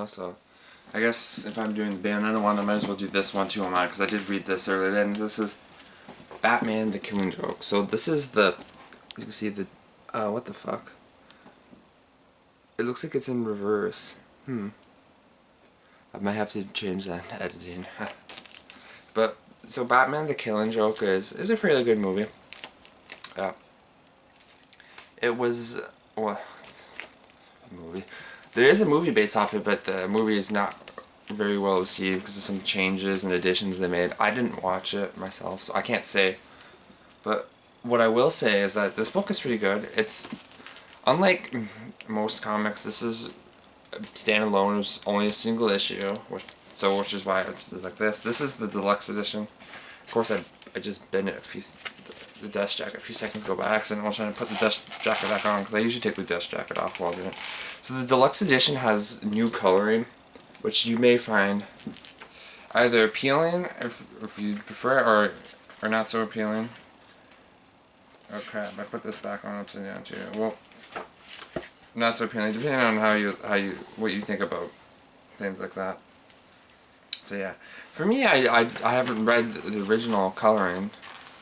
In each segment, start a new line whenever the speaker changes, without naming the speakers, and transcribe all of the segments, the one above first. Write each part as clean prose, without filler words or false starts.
so I guess if I'm doing the Bayonetta one, I might as well do this one too on mine, because I did read this earlier, and this is Batman the Killing Joke. So this is the, you can see the, what the fuck? It looks like it's in reverse. I might have to change that in editing. But, so Batman the Killing Joke is a fairly good movie. It was, well, a movie. There is a movie based off it, but the movie is not very well received because of some changes and additions they made. I didn't watch it myself, so I can't say. But what I will say is that this book is pretty good. It's, unlike most comics, this is standalone. It's only a single issue, which is why it's like this. This is the deluxe edition. Of course, I just bent it the desk jacket a few seconds ago by accident while trying to put the desk jacket back on, because I usually take the desk jacket off while doing it. So the deluxe edition has new coloring, which you may find either appealing if you prefer, or not so appealing. Oh crap! I put this back on upside down too. Well, not so appealing, depending on what you think about things like that. So yeah, for me, I haven't read the original coloring.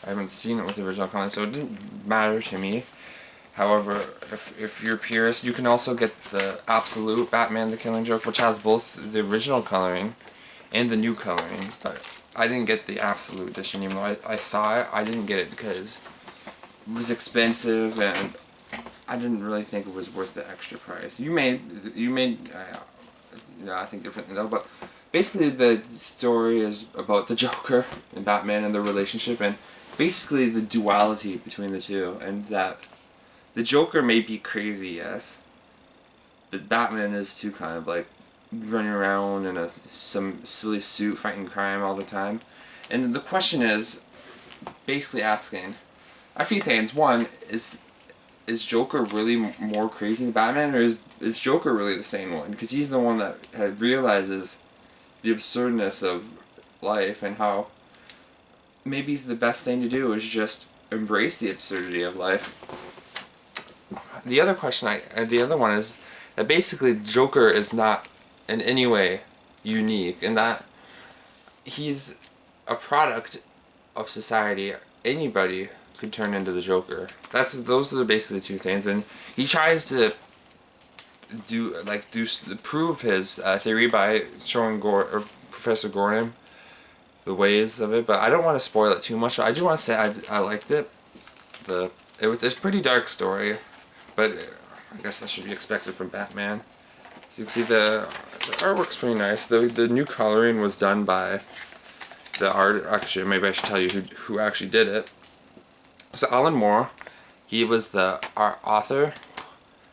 I haven't seen it with the original coloring, so it didn't matter to me. However, if you're a purist, you can also get the absolute Batman the Killing Joke, which has both the original coloring and the new coloring. But I didn't get the absolute edition, even though I saw it. I didn't get it because it was expensive, and I didn't really think it was worth the extra price. You may, I think differently though, but basically the story is about the Joker and Batman and their relationship, and basically the duality between the two, and that the Joker may be crazy, yes, but Batman is too, kind of like running around in some silly suit fighting crime all the time. And the question is basically asking a few things. One, is Joker really more crazy than Batman, or is Joker really the sane one? Because he's the one that realizes the absurdness of life, and how maybe the best thing to do is just embrace the absurdity of life. The other one is that basically Joker is not in any way unique, in that he's a product of society. Anybody could turn into the Joker. Those are basically the two things, and he tries to prove his theory by showing Professor Gordon the ways of it. But I don't want to spoil it too much. But I do want to say I liked it. It's a pretty dark story, but I guess that should be expected from Batman. So you can see the artwork's pretty nice. The new coloring was done by the art. Actually, maybe I should tell you who actually did it. So Alan Moore, he was the author,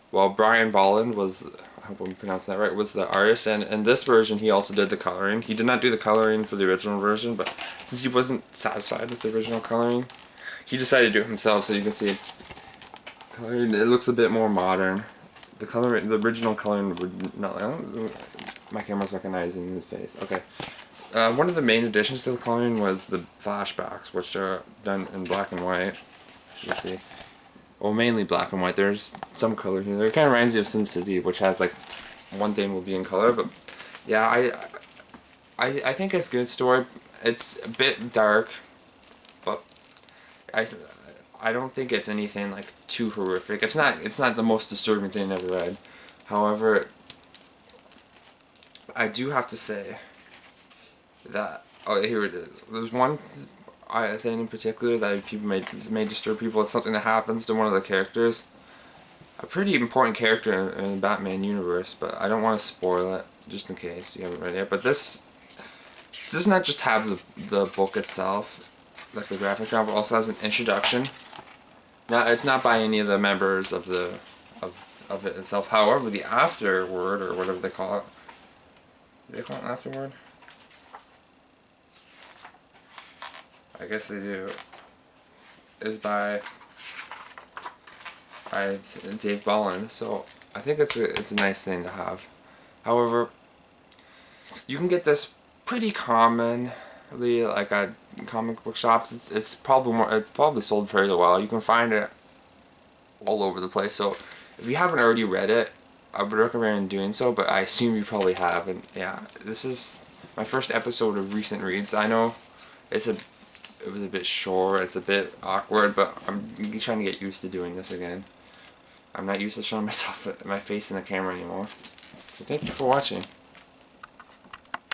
while Brian Bolland was, I hope I'm pronouncing that right, was the artist, and in this version he also did the coloring. He did not do the coloring for the original version, but since he wasn't satisfied with the original coloring, he decided to do it himself. So you can see it looks a bit more modern. The original coloring would not, my camera's recognizing his face. Okay. One of the main additions to the coloring was the flashbacks, which are done in black and white. You can see. Well, mainly black and white. There's some color here. It kind of reminds me of Sin City, which has like one thing will be in color. But yeah, I think it's a good story. It's a bit dark, but I don't think it's anything like too horrific. It's not the most disturbing thing I've ever read. However, I do have to say that, oh, here it is. There's one thing in particular that people may disturb people. It's something that happens to one of the characters, a pretty important character in the Batman universe, but I don't want to spoil it just in case you haven't read it yet. But this does not just have the book itself, like the graphic novel, also has an introduction. Now, it's not by any of the members of it itself. However, the afterword, or whatever they call it, do they call it an afterword? I guess they do, is by Dave Bolland, so I think it's a nice thing to have. However, you can get this pretty commonly, like at comic book shops. It's probably sold fairly well. You can find it all over the place. So if you haven't already read it, I would recommend doing so, but I assume you probably have. And yeah, this is my first episode of recent reads. I know it was a bit short, it's a bit awkward, but I'm trying to get used to doing this again. I'm not used to showing myself my face in the camera anymore. So thank you for watching.